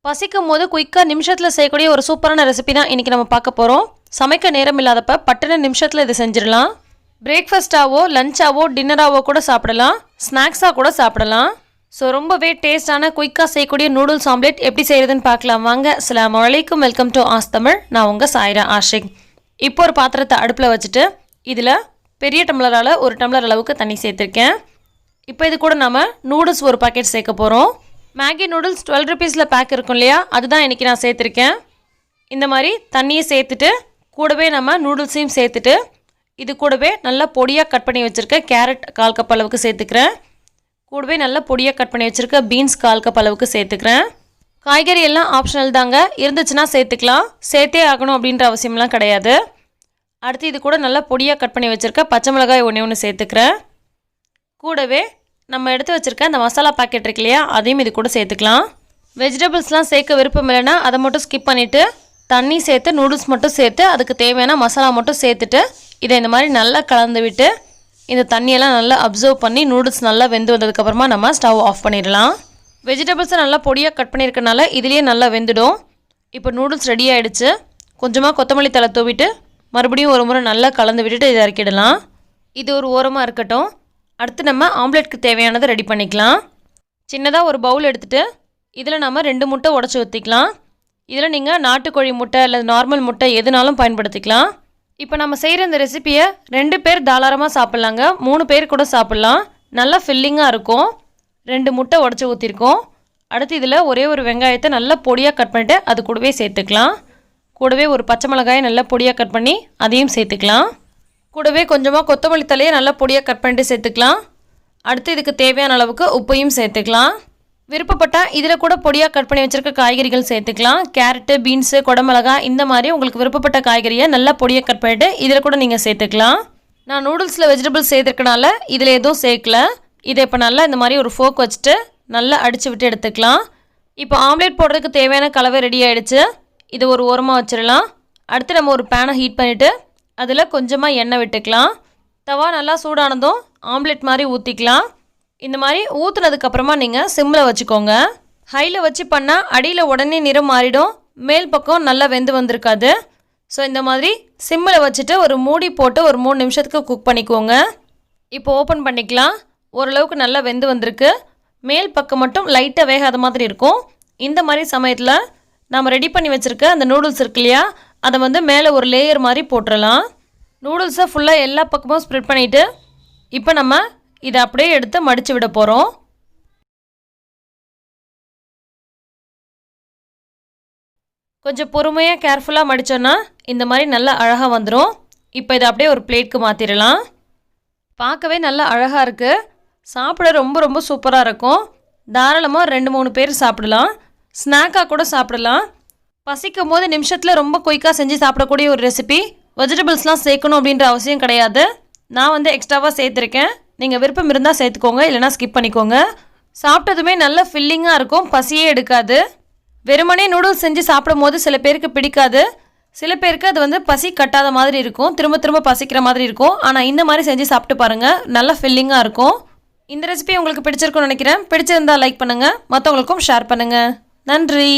பசிக்கும் போது குயிக்காக நிமிஷத்தில் செய்யக்கூடிய ஒரு சூப்பரான ரெசிபி தான் இன்றைக்கி நம்ம பார்க்க போகிறோம். சமைக்க நேரம் இல்லாதப்ப பட்டுன நிமிஷத்தில் இதை செஞ்சிடலாம். பிரேக்ஃபாஸ்ட்டாவோ லஞ்சாவோ டின்னராகவோ கூட சாப்பிடலாம், ஸ்நாக்ஸாக கூட சாப்பிடலாம். ஸோ ரொம்பவே டேஸ்டான குயிக்காக செய்யக்கூடிய நூடுல்ஸ் ஆம்லேட் எப்படி செய்கிறதுன்னு பார்க்கலாம் வாங்க. அஸ்ஸலாமு அலைக்கும், வெல்கம் டு ஆஸ் தமிழ். நான் உங்கள் சாய்ரா ஆஷிக். இப்போ ஒரு பாத்திரத்தை அடுப்பில் வச்சுட்டு இதில் பெரிய டம்ளரால் ஒரு டம்ளர் அளவுக்கு தண்ணி சேர்த்துருக்கேன். இப்போ இது கூட நம்ம நூடுல்ஸ் ஒரு பாக்கெட் சேர்க்க போகிறோம். மேகி நூடுல்ஸ் 12 ருபீஸில் பேக் இருக்கும் இல்லையா, அதுதான் இன்றைக்கி நான் சேர்த்துருக்கேன். இந்த மாதிரி தண்ணியை சேர்த்துட்டு கூடவே நம்ம நூடுல்ஸையும் சேர்த்துட்டு இது கூடவே நல்லா பொடியாக கட் பண்ணி வச்சுருக்க கேரட் 1/4 கப் அளவுக்கு சேர்த்துக்கிறேன். கூடவே நல்லா பொடியாக கட் பண்ணி வச்சுருக்க பீன்ஸ் 1/4 கப் அளவுக்கு சேர்த்துக்கிறேன். காய்கறி எல்லாம் ஆப்ஷனல் தாங்க, இருந்துச்சுன்னா சேர்த்துக்கலாம், சேர்த்தே ஆகணும் அப்படின்ற அவசியம்லாம் கிடையாது. அடுத்து இது கூட நல்லா பொடியாக கட் பண்ணி வச்சுருக்க பச்சை மிளகாய் ஒன்று சேர்த்துக்கிறேன். கூடவே நம்ம எடுத்து வச்சுருக்க அந்த மசாலா பாக்கெட் இருக்கு இல்லையா, அதையும் இது கூட சேர்த்துக்கலாம். வெஜிடபிள்ஸ்லாம் சேர்க்க விருப்பம் இல்லைன்னா அதை மட்டும் ஸ்கிப் பண்ணிவிட்டு தண்ணி சேர்த்து நூடுல்ஸ் மட்டும் சேர்த்து அதுக்கு தேவையான மசாலா மட்டும் சேர்த்துட்டு இதை இந்த மாதிரி நல்லா கலந்து விட்டு இந்த தண்ணியெல்லாம் நல்லா அப்சர்வ் பண்ணி நூடுல்ஸ் நல்லா வெந்து வந்ததுக்கப்புறமா நம்ம ஸ்டவ் ஆஃப் பண்ணிடலாம். வெஜிடபிள்ஸை நல்லா பொடியாக கட் பண்ணியிருக்கனால இதுலேயே நல்லா வெந்துடும். இப்போ நூடுல்ஸ் ரெடி ஆகிடுச்சு. கொஞ்சமாக கொத்தமல்லி தழை தூவிட்டு மறுபடியும் ஒரு முறை நல்லா கலந்து விட்டுட்டு இதை இறக்கிடலாம். இது ஒரு ஓரமாக இருக்கட்டும். அடுத்து நம்ம ஆம்லேட்க்கு தேவையானதை ரெடி பண்ணிக்கலாம். சின்னதாக ஒரு பவுல் எடுத்துகிட்டு இதில் நம்ம 2 முட்டை உடச்சி ஊற்றிக்கலாம். இதில் நீங்கள் நாட்டுக்கோழி முட்டை அல்லது நார்மல் முட்டை எதுனாலும் பயன்படுத்திக்கலாம். இப்போ நம்ம செய்கிற இந்த ரெசிப்பியை 2 பேர் தாராளமாக சாப்பிட்லாங்க, 3 பேர் கூட சாப்பிட்லாம். நல்லா ஃபில்லிங்காக இருக்கும். 2 முட்டை உடச்சி ஊற்றிருக்கோம். அடுத்து இதில் ஒரே ஒரு வெங்காயத்தை நல்லா பொடியாக கட் பண்ணிவிட்டு அது கூடவே சேர்த்துக்கலாம். கூடவே ஒரு பச்சை மிளகாயை நல்லா பொடியாக கட் பண்ணி அதையும் சேர்த்துக்கலாம். கூடவே கொஞ்சமாக கொத்தமல்லி தழையை நல்லா பொடியாக கட் பண்ணிட்டு சேர்த்துக்கலாம். அடுத்து இதுக்கு தேவையான அளவுக்கு உப்பையும் சேர்த்துக்கலாம். விருப்பப்பட்டால் இதில் கூட பொடியாக கட் பண்ணி வச்சுருக்க காய்கறிகள் சேர்த்துக்கலாம். கேரட்டு, பீன்ஸு, குடமிளகாய் இந்த மாதிரி உங்களுக்கு விருப்பப்பட்ட காய்கறியை நல்லா பொடியாக கட் பண்ணிவிட்டு இதில் கூட நீங்கள் சேர்த்துக்கலாம். நான் நூடுல்ஸில் வெஜிடபிள்ஸ் சேர்த்துருக்கனால இதில் எதுவும் சேர்க்கல. இதை இப்போ நல்லா இந்த மாதிரி ஒரு ஃபோக் வச்சுட்டு நல்லா அடித்து விட்டு எடுத்துக்கலாம். இப்போ ஆம்லேட் போடுறதுக்கு தேவையான கலவை ரெடி ஆகிடுச்சு. இதை ஒரு ஓரமாக வச்சிடலாம். அடுத்து நம்ம ஒரு பேனை ஹீட் பண்ணிவிட்டு அதில் கொஞ்சமாக எண்ணெய் விட்டுக்கலாம். தவா நல்லா சூடானதும் ஆம்லேட் மாதிரி ஊற்றிக்கலாம். இந்த மாதிரி ஊற்றுனதுக்கப்புறமா நீங்கள் சிம்மில் வச்சுக்கோங்க. ஹையில் வச்சு பண்ணால் அடியில் உடனே நிறம் மாறிடும், மேல் பக்கம் நல்லா வெந்து வந்திருக்காது. ஸோ இந்த மாதிரி சிம்மில் வச்சுட்டு ஒரு மூடி போட்டு ஒரு 3 நிமிஷத்துக்கு குக் பண்ணிக்கோங்க. இப்போ ஓப்பன் பண்ணிக்கலாம். ஓரளவுக்கு நல்லா வெந்து வந்திருக்கு. மேல் பக்கம் மட்டும் லைட்டாக வேகாத மாதிரி இருக்கும். இந்த மாதிரி சமயத்தில் நம்ம ரெடி பண்ணி வச்சுருக்க அந்த நூடுல்ஸ் இருக்கு இல்லையா, அதை வந்து மேலே ஒரு லேயர் மாதிரி போட்டுடலாம். நூடுல்ஸை ஃபுல்லாக எல்லா பக்கமும் ஸ்ப்ரெட் பண்ணிவிட்டு இப்போ நம்ம இதை அப்படியே எடுத்து மடித்து விட போகிறோம். கொஞ்சம் பொறுமையாக கேர்ஃபுல்லாக மடித்தோன்னா இந்த மாதிரி நல்லா அழகாக வந்துடும். இப்போ இதை அப்படியே ஒரு பிளேட்க்கு மாற்றிடலாம். பார்க்கவே நல்லா அழகாக இருக்குது. சாப்பிட ரொம்ப ரொம்ப சூப்பராக இருக்கும். தாராளமாக 2-3 பேர் சாப்பிடலாம், ஸ்நாக்காக கூட சாப்பிடலாம். பசிக்கும் போது நிமிஷத்தில் ரொம்ப குயிக்காக செஞ்சு சாப்பிடக்கூடிய ஒரு ரெசிபி. வெஜிடபிள்ஸ்லாம் சேர்க்கணும் அப்படின்ற அவசியம் கிடையாது. நான் வந்து எக்ஸ்ட்ராவாக சேர்த்துருக்கேன். நீங்கள் விருப்பம் இருந்தால் சேர்த்துக்கோங்க, இல்லைனா ஸ்கிப் பண்ணிக்கோங்க. சாப்பிட்டதுமே நல்ல ஃபில்லிங்காக இருக்கும், பசியே எடுக்காது. வெறுமனே நூடுல்ஸ் செஞ்சு சாப்பிடும் போது சில பேருக்கு பிடிக்காது, சில பேருக்கு அது வந்து பசி கட்டாத மாதிரி இருக்கும், திரும்ப திரும்ப பசிக்கிற மாதிரி இருக்கும். ஆனால் இந்த மாதிரி செஞ்சு சாப்பிட்டு பாருங்கள், நல்ல ஃபில்லிங்காக இருக்கும். இந்த ரெசிபி உங்களுக்கு பிடிச்சிருக்குன்னு நினைக்கிறேன். பிடிச்சிருந்தால் லைக் பண்ணுங்கள், மற்றவங்களுக்கும் ஷேர் பண்ணுங்கள். நன்றி.